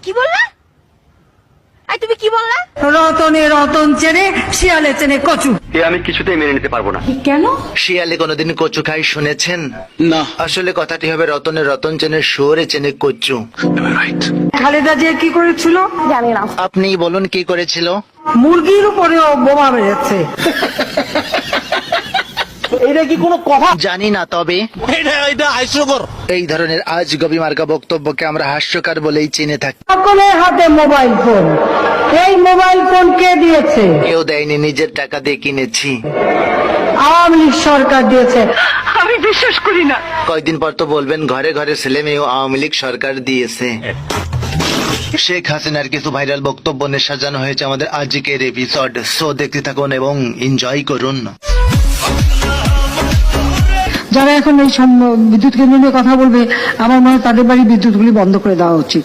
কি বললা? আই তুমি কি বললা? রতনে রতন চেনে, শিয়ালে চেনে কচু। এ আমি কিছুতেই মেনে নিতে পারবো না। কেন? শিয়ালে কোনোদিন কচু খাই শুনেছেন? না, আসলে কথাটি হবে রতনে রতন চেনে, শুয়োরে চেনে কচু। খালেদা জিয়া কি করেছিল? জানি না। আপনি বলুন কি করেছিল? মুরগির উপরেও বোমা মেরেছে। এটা কি কোনো কথা? জানি না, তবে এটা হাস্যকর। এই ধরনের আজগবি মার্কা বক্তব্যকে আমরা হাস্যকর বলেই চিনে থাকি। সকলের হাতে মোবাইল ফোন। এই মোবাইল ফোন কে দিয়েছে? কেউ দেয়নি, নিজের টাকা দিয়ে কিনেছি। আওয়ামী লীগ সরকার দিয়েছে। আমি বিশ্বাস করি না। কয়েকদিন পর তো বলবেন ঘরে ঘরে ছেলে মেয়েও আওয়ামী লীগ সরকার দিয়েছে। শেখ হাসিনার কিছু ভাইরাল বক্তব্য নিয়ে সাজানো হয়েছে আমাদের আজকের এপিসোড। সো দেখতে থাকুন এবং এনজয় করুন। যারা এখন এই বিদ্যুৎ কেন্দ্র নিয়ে কথা বলবে, আমার মনে হয় তাদের বাড়ি বিদ্যুৎগুলি বন্ধ করে দেওয়া উচিত।